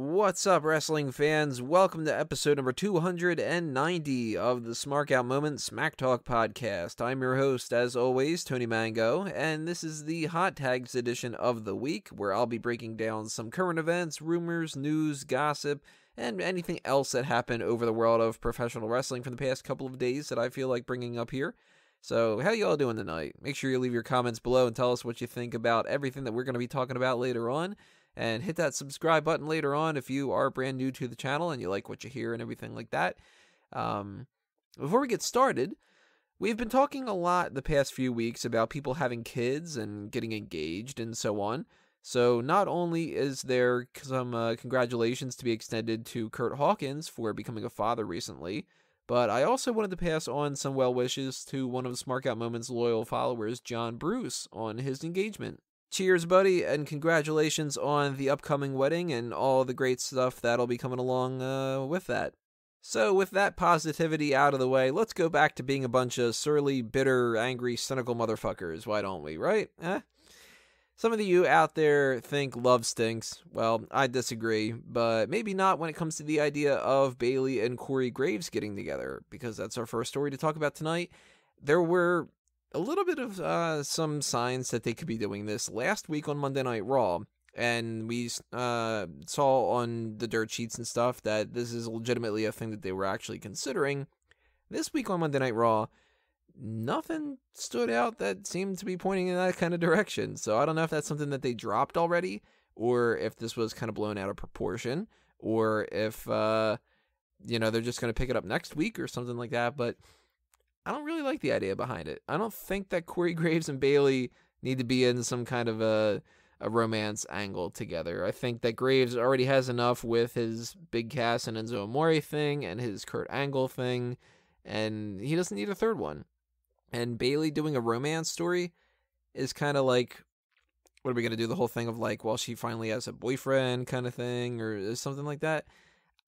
What's up, wrestling fans? Welcome to episode number 290 of the Smark Out Moment Smack Talk podcast. I'm your host, as always, Tony Mango, and this is the Hot Tags edition of the week, where I'll be breaking down some current events, rumors, news, gossip, and anything else that happened over the world of professional wrestling from the past couple of days that I feel like bringing up here. So, how y'all doing tonight? Make sure you leave your comments below and tell us what you think about everything that we're going to be talking about later on. And hit that subscribe button later on if you are brand new to the channel and you like what you hear and everything like that. Before we get started, we've been talking a lot the past few weeks about people having kids and getting engaged and so on. So not only is there some congratulations to be extended to Kurt Hawkins for becoming a father recently, but I also wanted to pass on some well wishes to one of Smark Out Moment's loyal followers, John Bruce, on his engagement. Cheers, buddy, and congratulations on the upcoming wedding and all the great stuff that'll be coming along with that. So with that positivity out of the way, let's go back to being a bunch of surly, bitter, angry, cynical motherfuckers, why don't we, right? Some of you out there think love stinks. Well, I disagree, but maybe not when it comes to the idea of Bayley and Corey Graves getting together, because that's our first story to talk about tonight. There were a little bit of some signs that they could be doing this last week on Monday Night Raw, and we saw on the dirt sheets and stuff that this is legitimately a thing that they were actually considering. This week on Monday Night Raw, nothing stood out that seemed to be pointing in that kind of direction, so I don't know if that's something that they dropped already, or if this was kind of blown out of proportion, or if, they're just going to pick it up next week or something like that, but I don't really like the idea behind it. I don't think that Corey Graves and Bayley need to be in some kind of a romance angle together. I think that Graves already has enough with his Big Cass and Enzo Amore thing and his Kurt Angle thing, and he doesn't need a third one. And Bayley doing a romance story is kind of like, what are we going to do, the whole thing of like, well, she finally has a boyfriend kind of thing or something like that?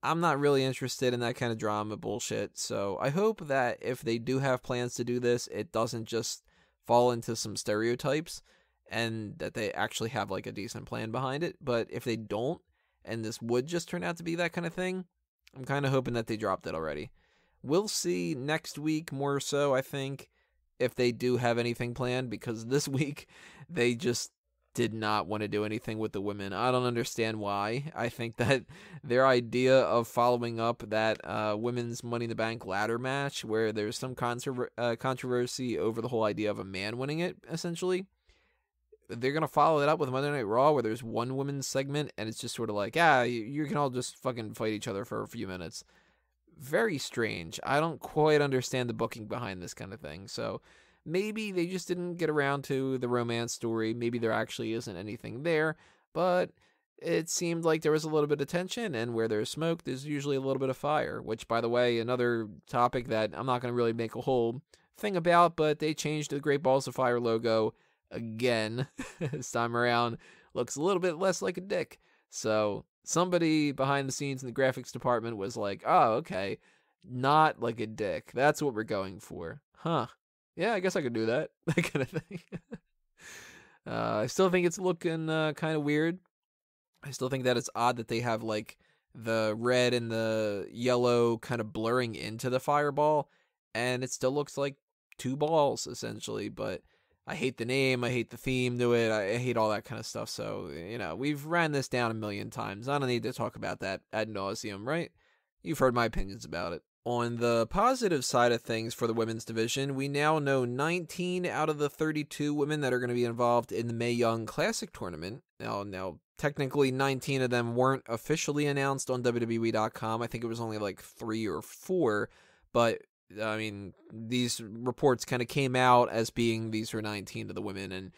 I'm not really interested in that kind of drama bullshit, so I hope that if they do have plans to do this, it doesn't just fall into some stereotypes, and that they actually have like a decent plan behind it. But if they don't, and this would just turn out to be that kind of thing, I'm kind of hoping that they dropped it already. We'll see next week more so, I think, if they do have anything planned, because this week they just did not want to do anything with the women. I don't understand why. I think that their idea of following up that women's Money in the Bank ladder match, where there's some controversy over the whole idea of a man winning it, essentially, they're going to follow it up with Monday Night Raw, where there's one women's segment, and it's just sort of like, you can all just fucking fight each other for a few minutes. Very strange. I don't quite understand the booking behind this kind of thing, so maybe they just didn't get around to the romance story. Maybe there actually isn't anything there, but it seemed like there was a little bit of tension, and where there's smoke, there's usually a little bit of fire, which, by the way, another topic that I'm not going to really make a whole thing about, but they changed the Great Balls of Fire logo again. This time around, looks a little bit less like a dick. So somebody behind the scenes in the graphics department was like, oh, okay, not like a dick. That's what we're going for. Huh. Yeah, I guess I could do that. That kind of thing. I still think it's looking kind of weird. I still think that it's odd that they have like the red and the yellow kind of blurring into the fireball, and it still looks like two balls essentially. But I hate the name. I hate the theme to it. I hate all that kind of stuff. So, we've ran this down a million times. I don't need to talk about that ad nauseum, right? You've heard my opinions about it. On the positive side of things for the women's division, we now know 19 out of the 32 women that are going to be involved in the Mae Young Classic tournament. Now, technically 19 of them weren't officially announced on WWE.com. I think it was only like 3 or 4, but I mean, these reports kind of came out as being these were 19 of the women, and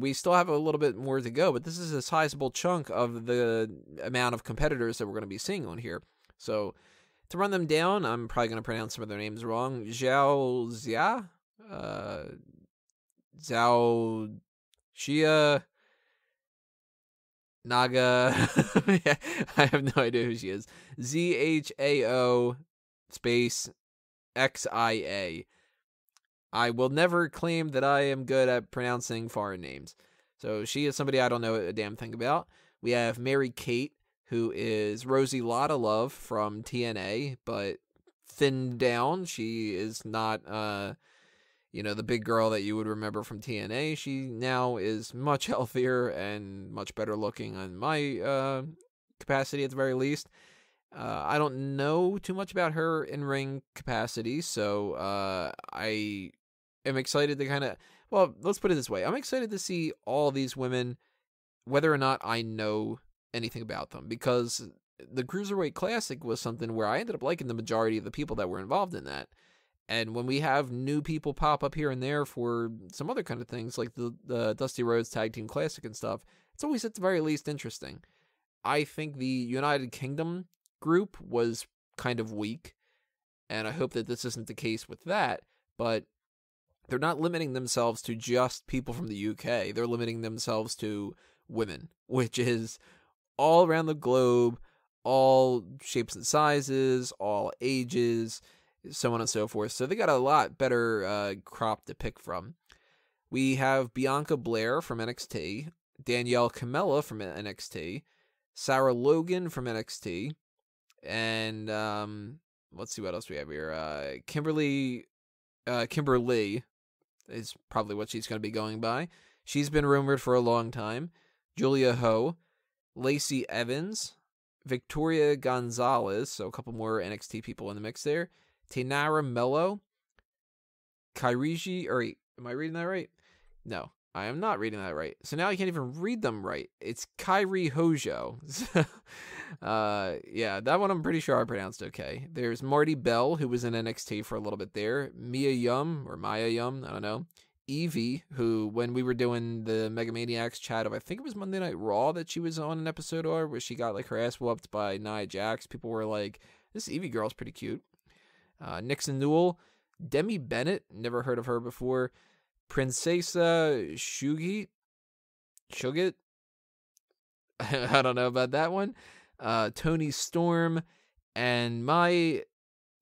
we still have a little bit more to go, but this is a sizable chunk of the amount of competitors that we're going to be seeing on here. So to run them down, I'm probably going to pronounce some of their names wrong. Zhao Xia, Zhao Xia, Naga. I have no idea who she is. ZHAO space XIA. I will never claim that I am good at pronouncing foreign names. So she is somebody I don't know a damn thing about. We have Mary Kate, who is Rosie Lotta Love from TNA, but thinned down. She is not, the big girl that you would remember from TNA. She now is much healthier and much better looking on my capacity at the very least. I don't know too much about her in-ring capacity, so I am excited to let's put it this way. I'm excited to see all these women, whether or not I know anything about them, because the Cruiserweight Classic was something where I ended up liking the majority of the people that were involved in that. And when we have new people pop up here and there for some other kind of things, like the Dusty Rhodes Tag Team Classic and stuff, it's always at the very least interesting. I think the United Kingdom group was kind of weak, and I hope that this isn't the case with that, but they're not limiting themselves to just people from the UK. They're limiting themselves to women, which is all around the globe, all shapes and sizes, all ages, so on and so forth. So they got a lot better crop to pick from. We have Bianca Belair from NXT, Danielle Camella from NXT, Sarah Logan from NXT, and let's see what else we have here. Kimberly is probably what she's going to be going by. She's been rumored for a long time. Julia Ho, Lacey Evans, Victoria Gonzalez, so a couple more NXT people in the mix there. Tainara Mello, Kairiji, am I reading that right? No, I am not reading that right. So now I can't even read them right. It's Kairi Hojo. Yeah, that one I'm pretty sure I pronounced okay. There's Marty Bell, who was in NXT for a little bit there. Maya Yum, I don't know. Evie, who, when we were doing the Mega Maniacs chat of, I think it was Monday Night Raw that she was on an episode or where she got like her ass whooped by Nia Jax. People were like, this Evie girl's pretty cute. Nixon Newell, Demi Bennett, never heard of her before. Princesa Shugit, I don't know about that one. Tony Storm, and my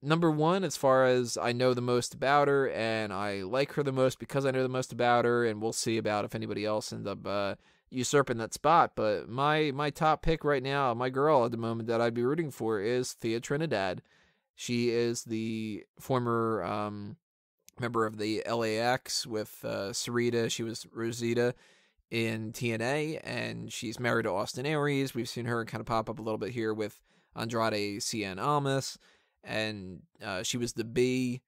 number one, as far as I know the most about her, and I like her the most because I know the most about her, and we'll see about if anybody else ends up usurping that spot. But my top pick right now, my girl at the moment that I'd be rooting for, is Thea Trinidad. She is the former member of the LAX with Sarita. She was Rosita in TNA, and she's married to Austin Aries. We've seen her kind of pop up a little bit here with Andrade Cien Almas, and she was the bee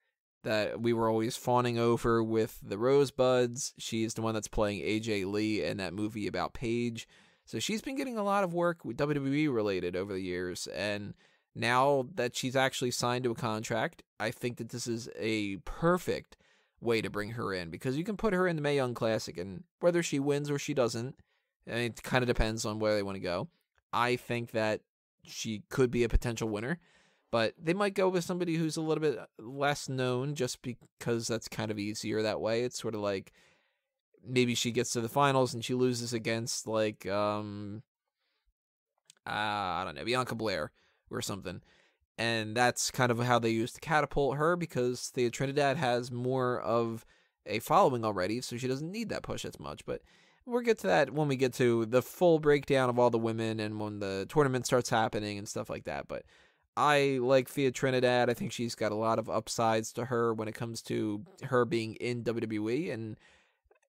that we were always fawning over with the Rosebuds. She's the one that's playing AJ Lee in that movie about Paige. So she's been getting a lot of work with WWE related over the years, and now that she's actually signed to a contract, I think that this is a perfect way to bring her in, because you can put her in the Mae Young Classic, and whether she wins or she doesn't, it kind of depends on where they want to go. I think that she could be a potential winner, but they might go with somebody who's a little bit less known just because that's kind of easier that way. It's sort of like maybe she gets to the finals and she loses against like, I don't know, Bianca Belair or something. And that's kind of how they used to catapult her, because Thea Trinidad has more of a following already, so she doesn't need that push as much. But we'll get to that when we get to the full breakdown of all the women and when the tournament starts happening and stuff like that. But I like Thea Trinidad. I think she's got a lot of upsides to her when it comes to her being in WWE. And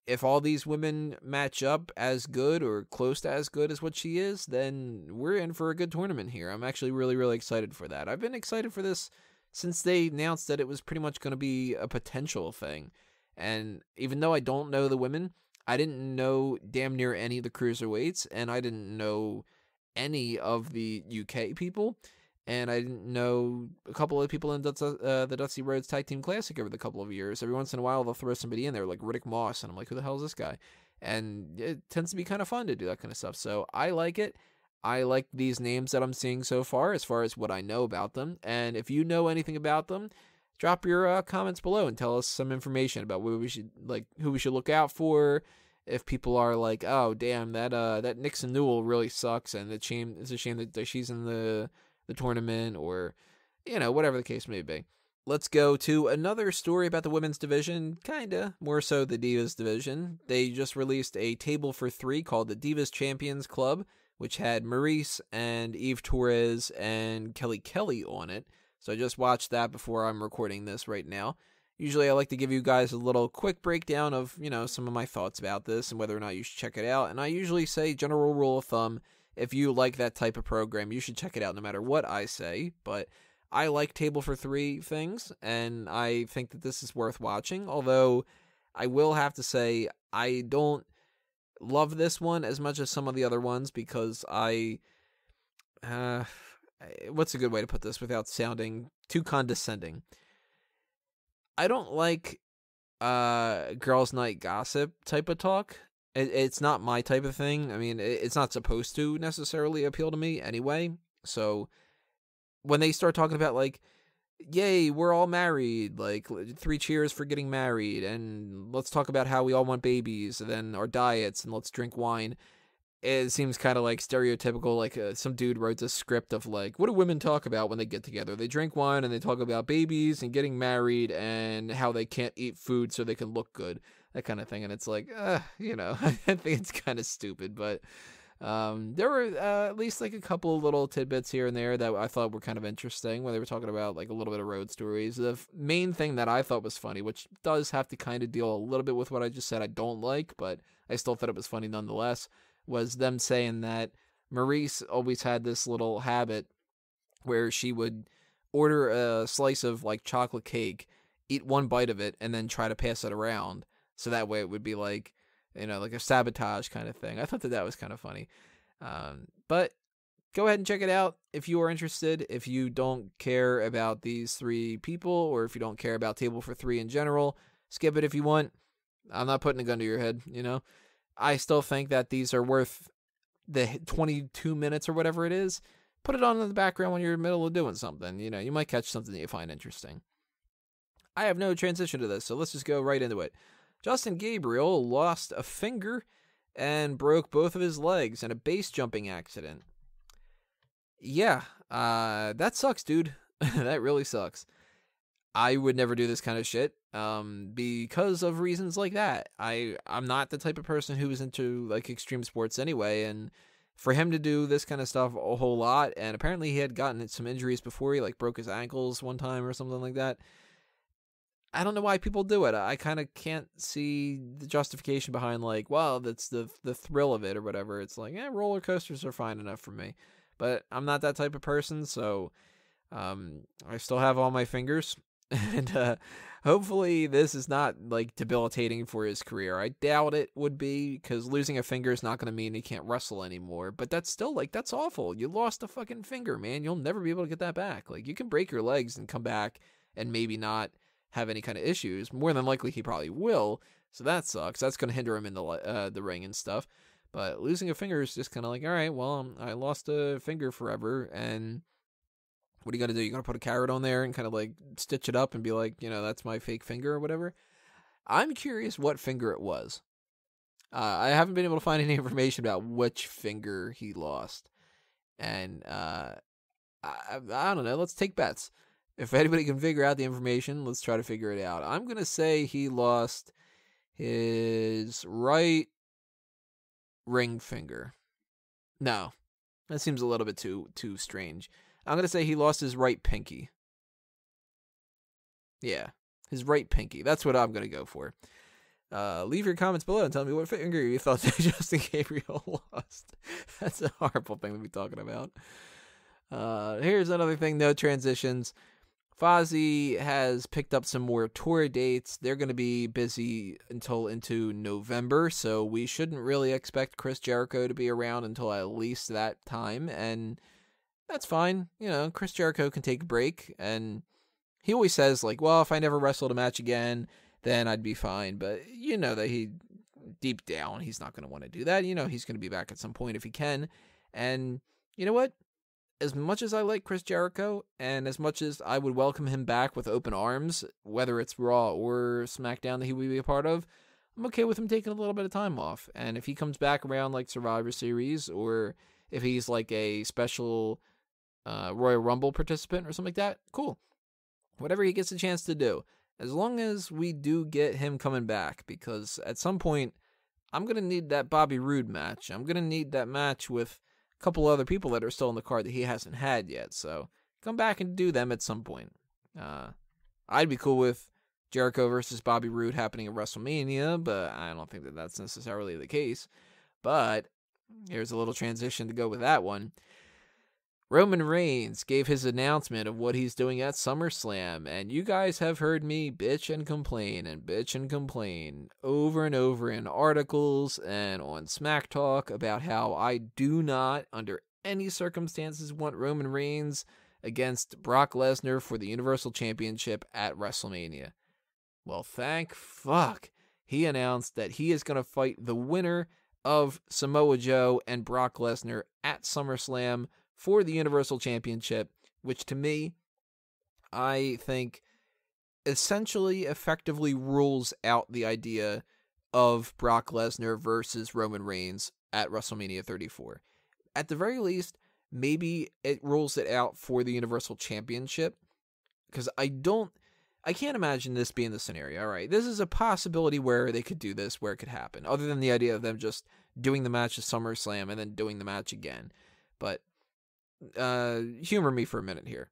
if all these women match up as good or close to as good as what she is, then we're in for a good tournament here. I'm actually really, really excited for that. I've been excited for this since they announced that it was pretty much going to be a potential thing. And even though I don't know the women, I didn't know damn near any of the cruiserweights, and I didn't know any of the UK people, and I didn't know a couple of people in the Dusty Rhodes Tag Team Classic over the couple of years. Every once in a while, they'll throw somebody in there, like Riddick Moss, and I'm like, who the hell is this guy? And it tends to be kind of fun to do that kind of stuff. So I like it. I like these names that I'm seeing so far as what I know about them. And if you know anything about them, drop your comments below and tell us some information about what we should, like, who we should look out for. If people are like, oh damn, that Nixon Newell really sucks, and it's a shame that she's in the tournament, or whatever the case may be. Let's go to another story about the women's division, kinda more so the Divas division. They just released a table for 3 called the Divas Champions Club, which had Maurice and Eve Torres and Kelly Kelly on it. So I just watched that before I'm recording this right now. Usually I like to give you guys a little quick breakdown of, some of my thoughts about this and whether or not you should check it out. And I usually say, general rule of thumb, if you like that type of program, you should check it out no matter what I say. But I like Table for Three things, and I think that this is worth watching. Although I will have to say I don't love this one as much as some of the other ones because what's a good way to put this without sounding too condescending? I don't like girls' night gossip type of talk. It's not my type of thing. I mean, it's not supposed to necessarily appeal to me anyway. So when they start talking about like, yay, we're all married, like 3 cheers for getting married, and let's talk about how we all want babies, and then our diets, and let's drink wine. It seems kind of like stereotypical, like some dude wrote a script of like, what do women talk about when they get together? They drink wine and they talk about babies and getting married and how they can't eat food so they can look good, that kind of thing. And it's like, I think it's kind of stupid, but there were at least like a couple of little tidbits here and there that I thought were kind of interesting when they were talking about like a little bit of road stories. The main thing that I thought was funny, which does have to kind of deal a little bit with what I just said I don't like, but I still thought it was funny nonetheless, was them saying that Maurice always had this little habit where she would order a slice of like chocolate cake, eat one bite of it, and then try to pass it around. So that way it would be like, like a sabotage kind of thing. I thought that was kind of funny. But go ahead and check it out if you are interested. If you don't care about these 3 people, or if you don't care about Table for Three in general, skip it if you want. I'm not putting a gun to your head, I still think that these are worth the 22 minutes or whatever it is. Put it on in the background when you're in the middle of doing something. You might catch something that you find interesting. I have no transition to this, so let's just go right into it. Justin Gabriel lost a finger and broke both of his legs in a base jumping accident. Yeah, that sucks, dude. That really sucks. I would never do this kind of shit because of reasons like that. I'm not the type of person who is into like extreme sports anyway, and for him to do this kind of stuff a whole lot, and apparently he had gotten some injuries before. He like broke his ankles one time or something like that. I don't know why people do it. I kind of can't see the justification behind like, well, that's the thrill of it or whatever. It's like, roller coasters are fine enough for me, but I'm not that type of person, so I still have all my fingers. And hopefully this is not like debilitating for his career. I doubt it would be, because losing a finger is not going to mean he can't wrestle anymore. But that's still like, that's awful. You lost a fucking finger, man. You'll never be able to get that back. Like, you can break your legs and come back and maybe not have any kind of issues. More than likely he probably will. So that sucks. That's going to hinder him in the ring and stuff. But losing a finger is just kind of like, all right, well, I lost a finger forever, and what are you going to do? You're going to put a carrot on there and kind of like stitch it up and be like, that's my fake finger or whatever? I'm curious what finger it was. I haven't been able to find any information about which finger he lost. And I don't know. Let's take bets. If anybody can figure out the information, let's try to figure it out. I'm going to say he lost his right ring finger. No, that seems a little bit too strange. I'm going to say he lost his right pinky. Yeah, his right pinky. That's what I'm going to go for. Leave your comments below and tell me what finger you thought that Justin Gabriel lost. That's a horrible thing to be talking about. Here's another thing, no transitions. Fozzy has picked up some more tour dates. They're going to be busy until into November, so we shouldn't really expect Chris Jericho to be around until at least that time, and that's fine. Chris Jericho can take a break, and he always says, like, well, if I never wrestled a match again, then I'd be fine, but that he, deep down, he's not going to want to do that. He's going to be back at some point if he can, and you know what? As much as I like Chris Jericho, and as much as I would welcome him back with open arms, whether it's Raw or SmackDown that he would be a part of, I'm okay with him taking a little bit of time off. And if he comes back around like Survivor Series, or if he's like a special Royal Rumble participant or something like that, cool. Whatever he gets a chance to do. As long as we do get him coming back, because at some point, I'm going to need that Bobby Roode match. I'm going to need that match with couple other people that are still on the card that he hasn't had yet. So come back and do them at some point. I'd be cool with Jericho versus Bobby Roode happening at WrestleMania, but I don't think that that's necessarily the case. But here's a little transition to go with that one. Roman Reigns gave his announcement of what he's doing at SummerSlam, and you guys have heard me bitch and complain over and over in articles and on Smack Talk about how I do not, under any circumstances, want Roman Reigns against Brock Lesnar for the Universal Championship at WrestleMania. Well, thank fuck he announced that he is going to fight the winner of Samoa Joe and Brock Lesnar at SummerSlam for the Universal Championship, which to me, I think essentially effectively rules out the idea of Brock Lesnar versus Roman Reigns at WrestleMania 34. At the very least, maybe it rules it out for the Universal Championship, because I can't imagine this being the scenario. All right, this is a possibility where they could do this, where it could happen, other than the idea of them just doing the match at SummerSlam and then doing the match again. But humor me for a minute here.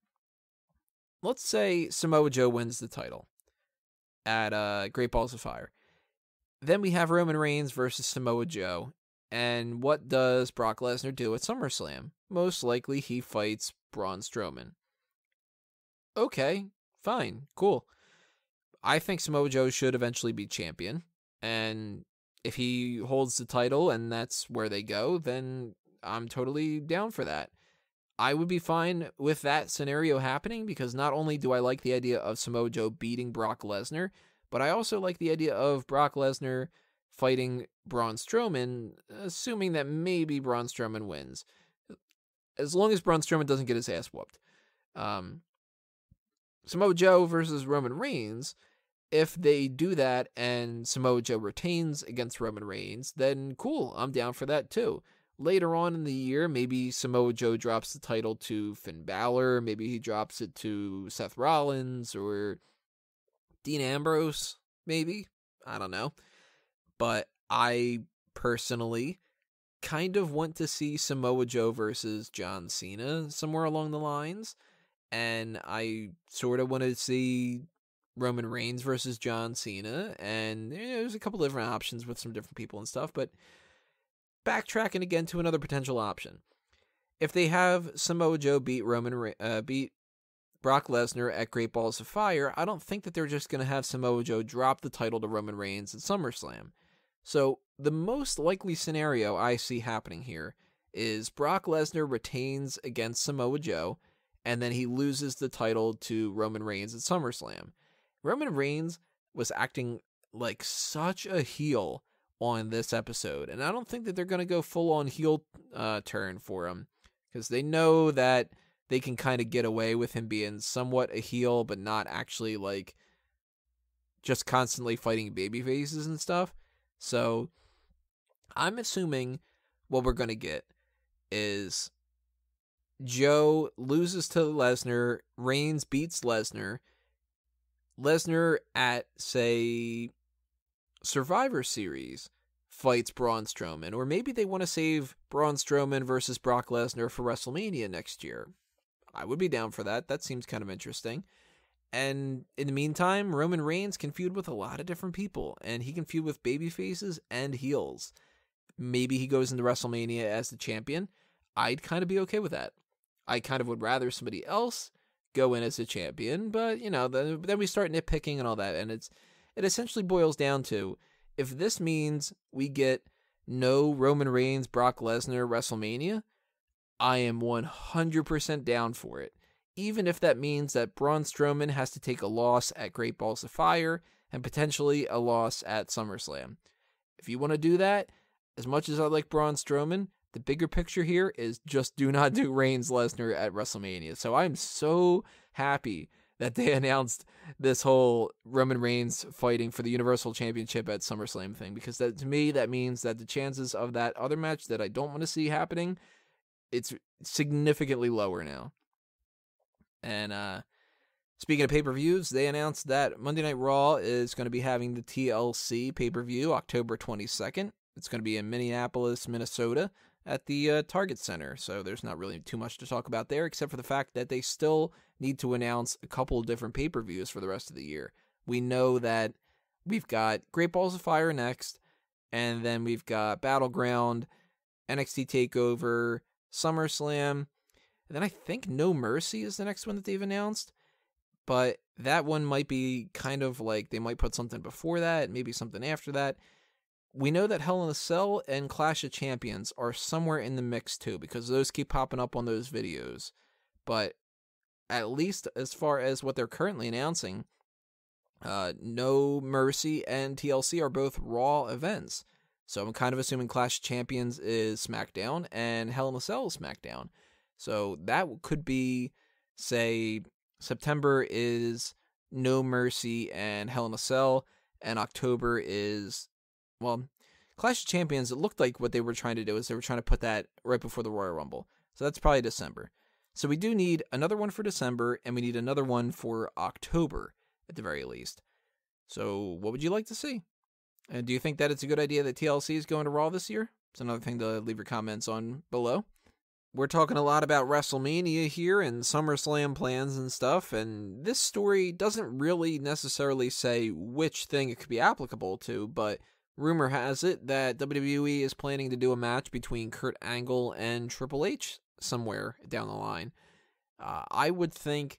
Let's say Samoa Joe wins the title at Great Balls of Fire. Then we have Roman Reigns versus Samoa Joe. And what does Brock Lesnar do at SummerSlam? Most likely he fights Braun Strowman. Okay, fine, cool. I think Samoa Joe should eventually be champion. And if he holds the title and that's where they go, then I'm totally down for that. I would be fine with that scenario happening, because not only do I like the idea of Samoa Joe beating Brock Lesnar, but I also like the idea of Brock Lesnar fighting Braun Strowman, assuming that maybe Braun Strowman wins. As long as Braun Strowman doesn't get his ass whooped. Samoa Joe versus Roman Reigns, if they do that and Samoa Joe retains against Roman Reigns, then cool, I'm down for that too. Later on in the year, maybe Samoa Joe drops the title to Finn Balor. Maybe he drops it to Seth Rollins or Dean Ambrose, maybe. I don't know. But I personally kind of want to see Samoa Joe versus John Cena somewhere along the lines. And I sort of want to see Roman Reigns versus John Cena. And there's a couple different options with some different people and stuff, but backtracking again to another potential option. If they have Samoa Joe beat Brock Lesnar at Great Balls of Fire, I don't think that they're just going to have Samoa Joe drop the title to Roman Reigns at SummerSlam. So the most likely scenario I see happening here is Brock Lesnar retains against Samoa Joe, and then he loses the title to Roman Reigns at SummerSlam. Roman Reigns was acting like such a heel on this episode, and I don't think that they're going to go full-on heel turn for him, because they know that they can kind of get away with him being somewhat a heel, but not actually like just constantly fighting baby faces and stuff. So I'm assuming what we're going to get is Joe loses to Lesnar, Reigns beats Lesnar at, say, Survivor Series fights Braun Strowman, or maybe they want to save Braun Strowman versus Brock Lesnar for WrestleMania next year. I would be down for that. That seems kind of interesting. And in the meantime, Roman Reigns can feud with a lot of different people, and he can feud with baby faces and heels. Maybe he goes into WrestleMania as the champion. I'd kind of be okay with that. I kind of would rather somebody else go in as a champion, but, then we start nitpicking and all that, and it essentially boils down to, if this means we get no Roman Reigns, Brock Lesnar, WrestleMania, I am 100% down for it. Even if that means that Braun Strowman has to take a loss at Great Balls of Fire and potentially a loss at SummerSlam. If you want to do that, as much as I like Braun Strowman, the bigger picture here is just do not do Reigns Lesnar at WrestleMania. So I'm so happy that they announced this whole Roman Reigns fighting for the Universal Championship at SummerSlam thing, because that, to me, that means that the chances of that other match that I don't want to see happening, it's significantly lower now. And speaking of pay-per-views, they announced that Monday Night Raw is going to be having the TLC pay-per-view October 22nd. It's going to be in Minneapolis, Minnesota. at the Target Center. So there's not really too much to talk about there, except for the fact that they still need to announce a couple of different pay-per-views for the rest of the year. We know that we've got Great Balls of Fire next, and then we've got Battleground, NXT TakeOver, SummerSlam, and then I think No Mercy is the next one that they've announced. But that one might be kind of like they might put something before that, maybe something after that. We know that Hell in a Cell and Clash of Champions are somewhere in the mix too, because those keep popping up on those videos. But at least as far as what they're currently announcing, No Mercy and TLC are both Raw events. So I'm kind of assuming Clash of Champions is SmackDown and Hell in a Cell is SmackDown. So that could be, say, September is No Mercy and Hell in a Cell, and October is, well, Clash of Champions. It looked like what they were trying to do is they were trying to put that right before the Royal Rumble. So that's probably December. So we do need another one for December, and we need another one for October at the very least. So what would you like to see? And do you think that it's a good idea that TLC is going to Raw this year? It's another thing to leave your comments on below. We're talking a lot about WrestleMania here and SummerSlam plans and stuff, and this story doesn't really necessarily say which thing it could be applicable to, but rumor has it that WWE is planning to do a match between Kurt Angle and Triple H somewhere down the line. I would think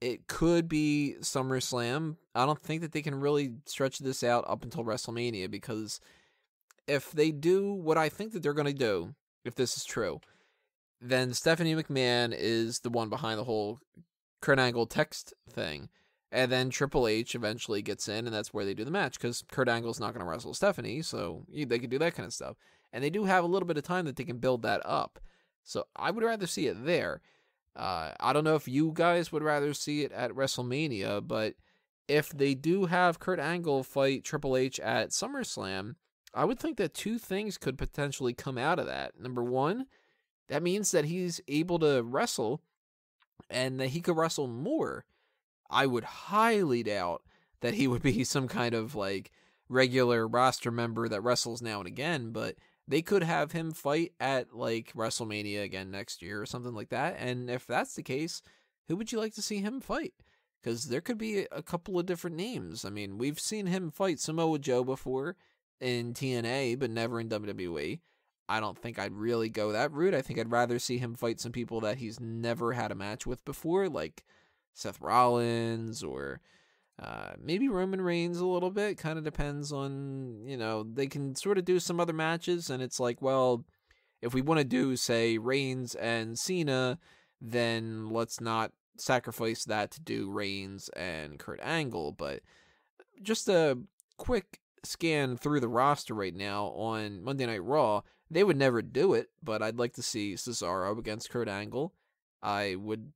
it could be SummerSlam. I don't think that they can really stretch this out up until WrestleMania, because if they do what I think that they're going to do, if this is true, then Stephanie McMahon is the one behind the whole Kurt Angle text thing. And then Triple H eventually gets in, and that's where they do the match, because Kurt Angle's not going to wrestle Stephanie, so they could do that kind of stuff. And they do have a little bit of time that they can build that up. So I would rather see it there. I don't know if you guys would rather see it at WrestleMania, but if they do have Kurt Angle fight Triple H at SummerSlam, I would think that two things could potentially come out of that. Number one, that means that he's able to wrestle and that he could wrestle more. I would highly doubt that he would be some kind of like regular roster member that wrestles now and again, but they could have him fight at like WrestleMania again next year or something like that. And if that's the case, who would you like to see him fight? Because there could be a couple of different names. I mean, we've seen him fight Samoa Joe before in TNA, but never in WWE. I don't think I'd really go that route. I think I'd rather see him fight some people that he's never had a match with before, like Seth Rollins or maybe Roman Reigns a little bit. Kind of depends on, they can sort of do some other matches, and it's like, well, if we want to do, say, Reigns and Cena, then let's not sacrifice that to do Reigns and Kurt Angle. But just a quick scan through the roster right now on Monday Night Raw, they would never do it, but I'd like to see Cesaro against Kurt Angle. I would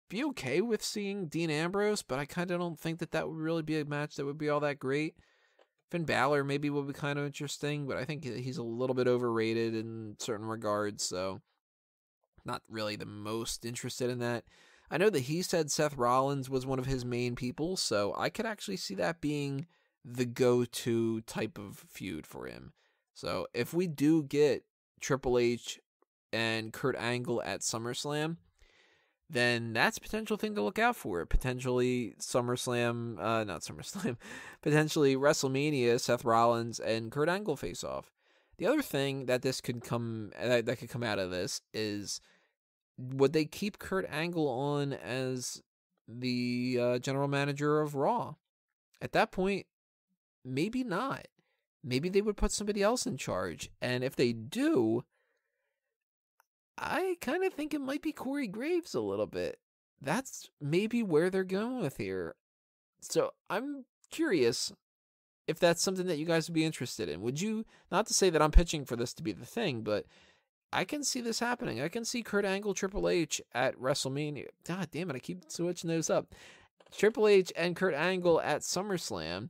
be okay with seeing Dean Ambrose, but I kind of don't think that that would really be a match that would be all that great. Finn Balor maybe would be kind of interesting, but I think he's a little bit overrated in certain regards, so not really the most interested in that. I know that he said Seth Rollins was one of his main people, so I could actually see that being the go-to type of feud for him. So if we do get Triple H and Kurt Angle at SummerSlam, then that's a potential thing to look out for. Potentially SummerSlam, potentially WrestleMania, Seth Rollins and Kurt Angle face off. The other thing that could come out of this is, would they keep Kurt Angle on as the general manager of Raw? At that point, maybe not. Maybe they would put somebody else in charge. And if they do, I kind of think it might be Corey Graves a little bit. That's maybe where they're going with here. So I'm curious if that's something that you guys would be interested in. Would you, not to say that I'm pitching for this to be the thing, but I can see this happening. I can see Kurt Angle, Triple H at WrestleMania. God damn it, I keep switching those up. Triple H and Kurt Angle at SummerSlam,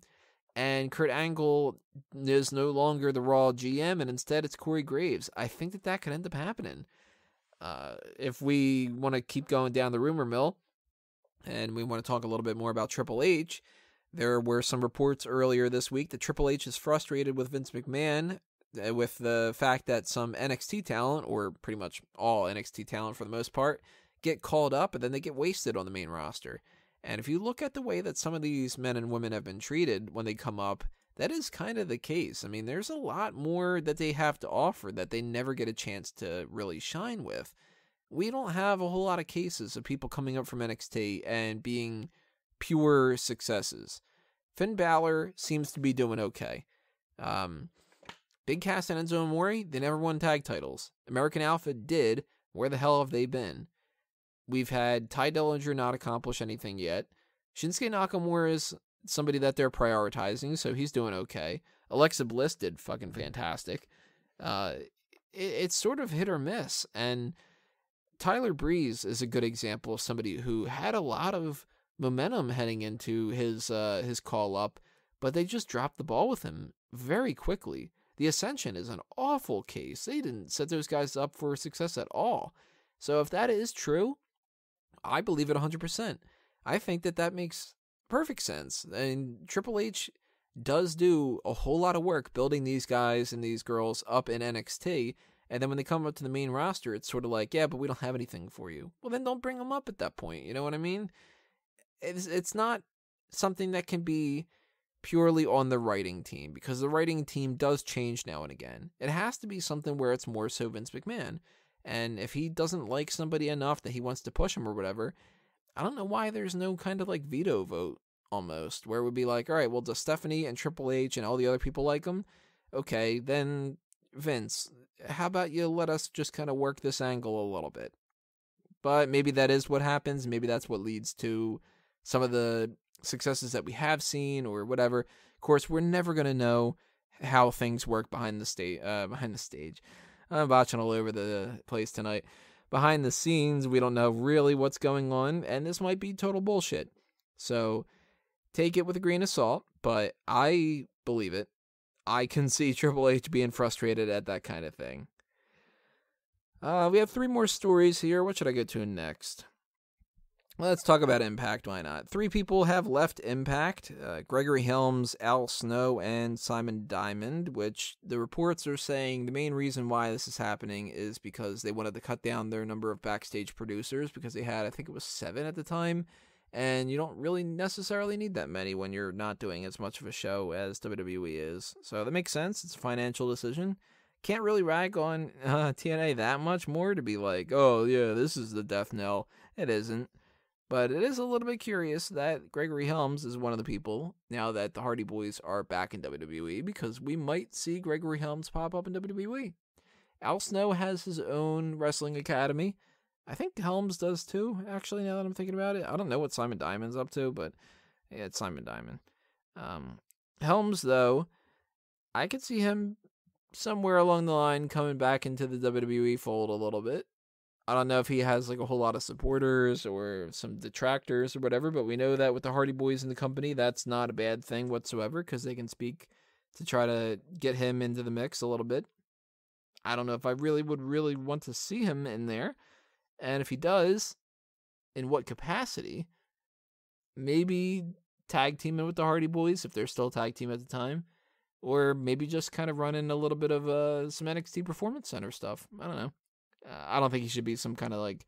and Kurt Angle is no longer the Raw GM, and instead it's Corey Graves. I think that could end up happening. If we want to keep going down the rumor mill, and we want to talk a little bit more about Triple H, there were some reports earlier this week that Triple H is frustrated with Vince McMahon with the fact that some NXT talent, or pretty much all NXT talent for the most part, get called up and then they get wasted on the main roster. And if you look at the way that some of these men and women have been treated when they come up, that is kind of the case. I mean, there's a lot more that they have to offer that they never get a chance to really shine with. We don't have a whole lot of cases of people coming up from NXT and being pure successes. Finn Balor seems to be doing okay. Big Cass and Enzo Amore, they never won tag titles. American Alpha did. Where the hell have they been? We've had Ty Dillinger not accomplish anything yet. Shinsuke Nakamura is somebody that they're prioritizing, so he's doing okay. Alexa Bliss did fucking fantastic. It's sort of hit or miss, and Tyler Breeze is a good example of somebody who had a lot of momentum heading into his call up, but they just dropped the ball with him very quickly. The Ascension is an awful case. They didn't set those guys up for success at all. So if that is true, I believe it 100%. I think that makes perfect sense. And Triple H does do a whole lot of work building these guys and these girls up in NXT. And then when they come up to the main roster, it's sort of like, yeah, but we don't have anything for you. Well, then don't bring them up at that point. You know what I mean? It's not something that can be purely on the writing team, because the writing team does change now and again. It has to be something where it's more so Vince McMahon. And if he doesn't like somebody enough that he wants to push him or whatever, I don't know why there's no kind of like veto vote almost, where it would be like, all right, well, does Stephanie and Triple H and all the other people like him? Okay, then Vince, how about you let us just kind of work this angle a little bit? But maybe that is what happens. Maybe that's what leads to some of the successes that we have seen or whatever. Of course, we're never going to know how things work behind the stage. I'm botching all over the place tonight. Behind the scenes, we don't know really what's going on, and this might be total bullshit. So take it with a grain of salt, but I believe it. I can see Triple H being frustrated at that kind of thing. We have 3 more stories here. What should I go to next? Let's talk about Impact, why not? 3 people have left Impact, Gregory, Helms, Al Snow, and Simon Diamond, which the reports are saying the main reason why this is happening is because they wanted to cut down their number of backstage producers, because they had, I think it was 7 at the time, and you don't really necessarily need that many when you're not doing as much of a show as WWE is. So that makes sense. It's a financial decision. Can't really rag on TNA that much more to be like, oh yeah, this is the death knell. It isn't. But it is a little bit curious that Gregory Helms is one of the people, now that the Hardy Boys are back in WWE, because we might see Gregory Helms pop up in WWE. Al Snow has his own wrestling academy. I think Helms does too, actually, now that I'm thinking about it. I don't know what Simon Diamond's up to, but yeah, it's Simon Diamond. Helms, though, I could see him somewhere along the line coming back into the WWE fold a little bit. I don't know if he has like a whole lot of supporters or some detractors or whatever, but we know that with the Hardy Boys in the company, that's not a bad thing whatsoever, because they can speak to try to get him into the mix a little bit. I don't know if I would want to see him in there. And if he does, in what capacity? Maybe tag teaming with the Hardy Boys if they're still a tag team at the time. Or maybe just kind of running a little bit of some NXT Performance Center stuff. I don't know. I don't think he should be some kind of like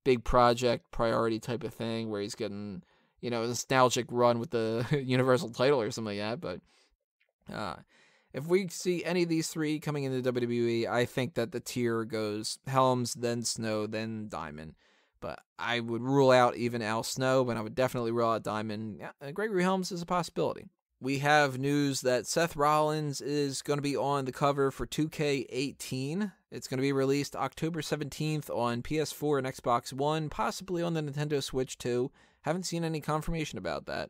big project priority type of thing where he's getting, a nostalgic run with the Universal title or something like that. But if we see any of these 3 coming into WWE, I think that the tier goes Helms, then Snow, then Diamond. But I would rule out even Al Snow, but I would definitely rule out Diamond. Gregory Helms is a possibility. We have news that Seth Rollins is going to be on the cover for 2K18. It's going to be released October 17th on PS4 and Xbox One, possibly on the Nintendo Switch too. Haven't seen any confirmation about that.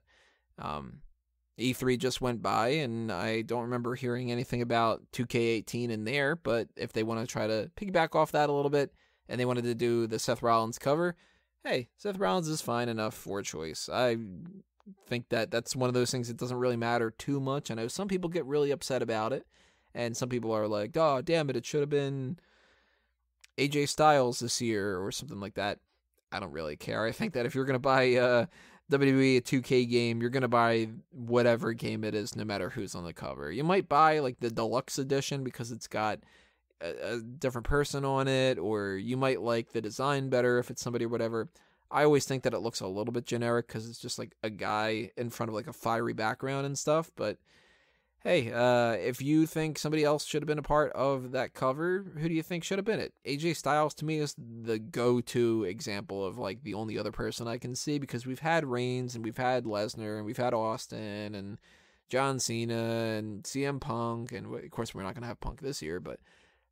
E3 just went by, and I don't remember hearing anything about 2K18 in there, but if they want to try to piggyback off that a little bit, and they wanted to do the Seth Rollins cover, hey, Seth Rollins is fine enough for a choice. I think that's one of those things that doesn't really matter too much. I know some people get really upset about it, and some people are like, oh, damn it should have been AJ Styles this year or something like that. I don't really care. I think that if you're going to buy WWE 2K game, you're going to buy whatever game it is, no matter who's on the cover. You might buy like the deluxe edition because it's got a different person on it, or you might like the design better if it's somebody or whatever. I always think that it looks a little bit generic because it's just like a guy in front of like a fiery background and stuff. But hey, if you think somebody else should have been a part of that cover, who do you think should have been it? AJ Styles to me is the go-to example of like the only other person I can see, because we've had Reigns and we've had Lesnar and we've had Austin and John Cena and CM Punk, and of course we're not going to have Punk this year, but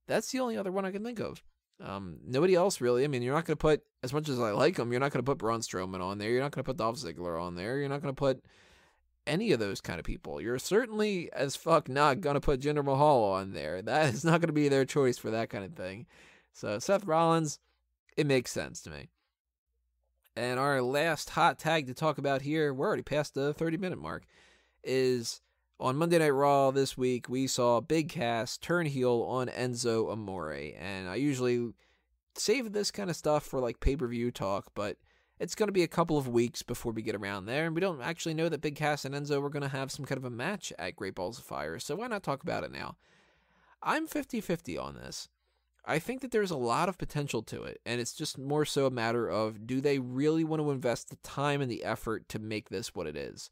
that's the only other one I can think of. Nobody else really. I mean, you're not going to put, as much as I like them, you're not going to put Braun Strowman on there. You're not going to put Dolph Ziggler on there. You're not going to put any of those kind of people. You're certainly as fuck not going to put Jinder Mahal on there. That is not going to be their choice for that kind of thing. So Seth Rollins, it makes sense to me. And our last hot tag to talk about here, we're already past the 30-minute mark, is on Monday Night Raw this week, we saw Big Cass turn heel on Enzo Amore. And I usually save this kind of stuff for like pay-per-view talk, but it's going to be a couple of weeks before we get around there, and we don't actually know that Big Cass and Enzo are going to have some kind of a match at Great Balls of Fire, so why not talk about it now? I'm 50-50 on this. I think that there's a lot of potential to it, and it's just more so a matter of, do they really want to invest the time and the effort to make this what it is?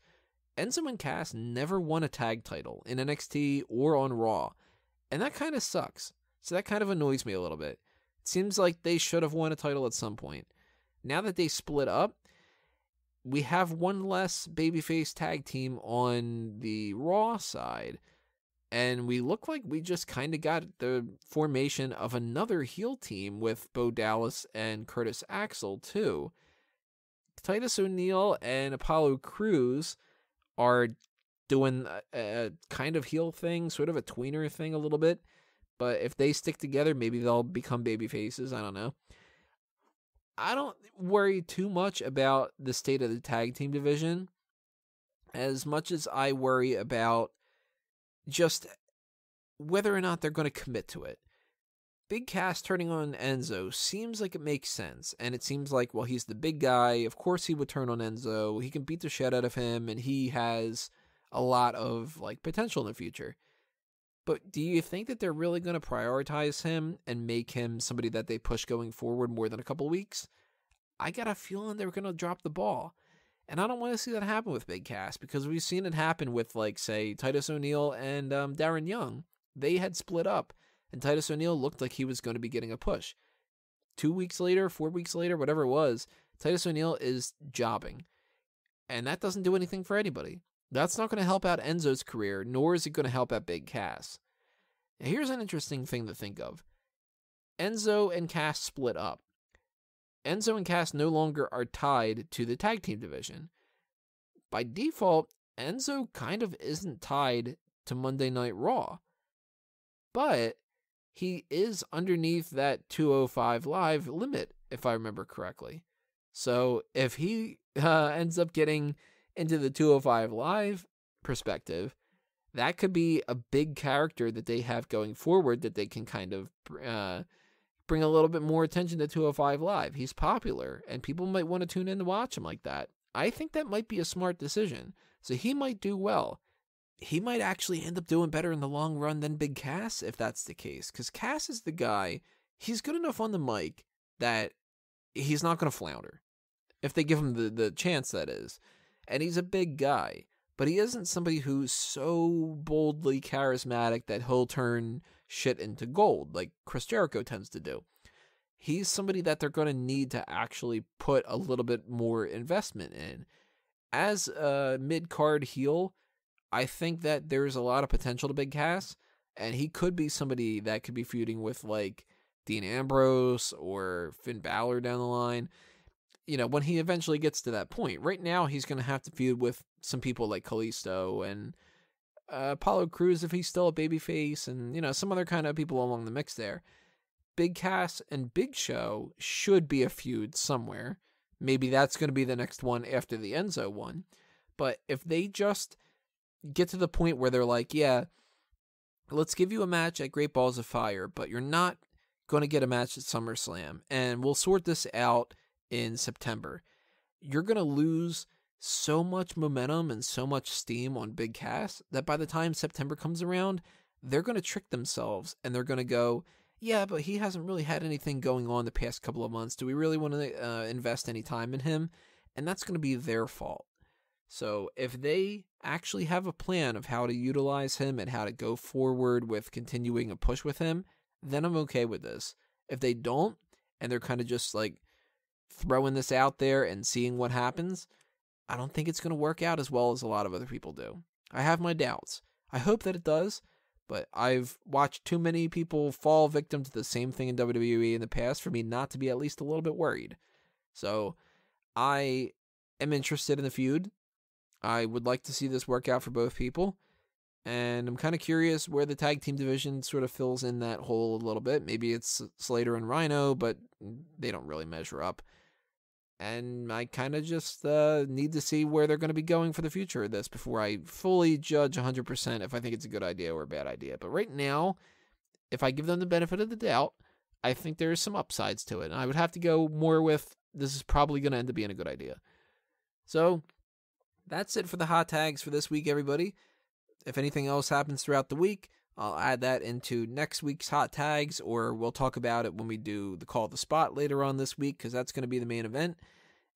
Enzo and Cass never won a tag title in NXT or on Raw, and that kind of sucks, so that kind of annoys me a little bit. It seems like they should have won a title at some point. Now that they split up, we have one less babyface tag team on the Raw side, and we look like we just kind of got the formation of another heel team with Bo Dallas and Curtis Axel, too. Titus O'Neil and Apollo Crews are doing a kind of heel thing, sort of a tweener thing a little bit, but if they stick together, maybe they'll become babyfaces, I don't know. I don't worry too much about the state of the tag team division as much as I worry about just whether or not they're going to commit to it. Big Cass turning on Enzo seems like it makes sense, and it seems like, well, he's the big guy. Of course he would turn on Enzo. He can beat the shit out of him, and he has a lot of like potential in the future. But do you think that they're really going to prioritize him and make him somebody that they push going forward more than a couple weeks? I got a feeling they're going to drop the ball. And I don't want to see that happen with Big Cass, because we've seen it happen with, like, say, Titus O'Neil and Darren Young. They had split up, and Titus O'Neil looked like he was going to be getting a push. 2 weeks later, 4 weeks later, whatever it was, Titus O'Neil is jobbing. And that doesn't do anything for anybody. That's not going to help out Enzo's career, nor is it going to help out Big Cass. Now, here's an interesting thing to think of. Enzo and Cass split up. Enzo and Cass no longer are tied to the tag team division. By default, Enzo kind of isn't tied to Monday Night Raw. But he is underneath that 205 Live limit, if I remember correctly. So if he ends up getting into the 205 Live perspective, that could be a big character that they have going forward that they can kind of bring a little bit more attention to 205 Live. He's popular, and people might want to tune in to watch him like that. I think that might be a smart decision. So he might do well. He might actually end up doing better in the long run than Big Cass, if that's the case. Because Cass is the guy, he's good enough on the mic that he's not going to flounder. If they give him the chance, that is. And he's a big guy, but he isn't somebody who's so boldly charismatic that he'll turn shit into gold like Chris Jericho tends to do. He's somebody that they're going to need to actually put a little bit more investment in. As a mid-card heel, I think that there's a lot of potential to Big Cass, and he could be somebody that could be feuding with like Dean Ambrose or Finn Balor down the line. You know, when he eventually gets to that point. Right now, he's going to have to feud with some people like Kalisto and Apollo Crews if he's still a babyface, and, you know, some other kind of people along the mix there. Big Cass and Big Show should be a feud somewhere. Maybe that's going to be the next one after the Enzo one. But if they just get to the point where they're like, yeah, let's give you a match at Great Balls of Fire, but you're not going to get a match at SummerSlam, and we'll sort this out in September. You're going to lose so much momentum and so much steam on Big Cass that by the time September comes around, they're going to trick themselves and they're going to go, yeah, but he hasn't really had anything going on the past couple of months. Do we really want to invest any time in him? And that's going to be their fault. So if they actually have a plan of how to utilize him and how to go forward with continuing a push with him, then I'm okay with this. If they don't, and they're kind of just like throwing this out there and seeing what happens, I don't think it's going to work out as well as a lot of other people do. I have my doubts. I hope that it does, but I've watched too many people fall victim to the same thing in WWE in the past for me not to be at least a little bit worried. So I am interested in the feud. I would like to see this work out for both people. And I'm kind of curious where the tag team division sort of fills in that hole a little bit. Maybe it's Slater and Rhino, but they don't really measure up. And I kind of just need to see where they're going to be going for the future of this before I fully judge 100% if I think it's a good idea or a bad idea. But right now, if I give them the benefit of the doubt, I think there's some upsides to it. And I would have to go more with this is probably going to end up being a good idea. So that's it for the hot tags for this week, everybody. If anything else happens throughout the week, I'll add that into next week's hot tags, or we'll talk about it when we do the Call of the Spot later on this week, because that's going to be the main event.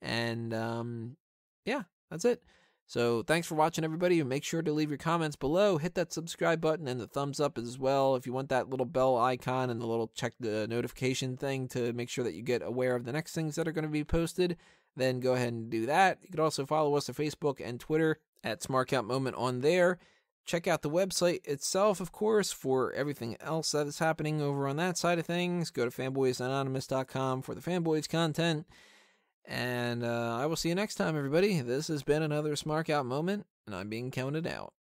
And yeah, that's it. So thanks for watching, everybody, and make sure to leave your comments below. Hit that subscribe button and the thumbs up as well if you want that little bell icon and the little check the notification thing to make sure that you get aware of the next things that are going to be posted. Then go ahead and do that. You can also follow us on Facebook and Twitter at SmarkOutMoment on there. Check out the website itself, of course, for everything else that is happening over on that side of things. Go to fanboysanonymous.com for the Fanboys content. And I will see you next time, everybody. This has been another Smark Out Moment, and I'm being counted out.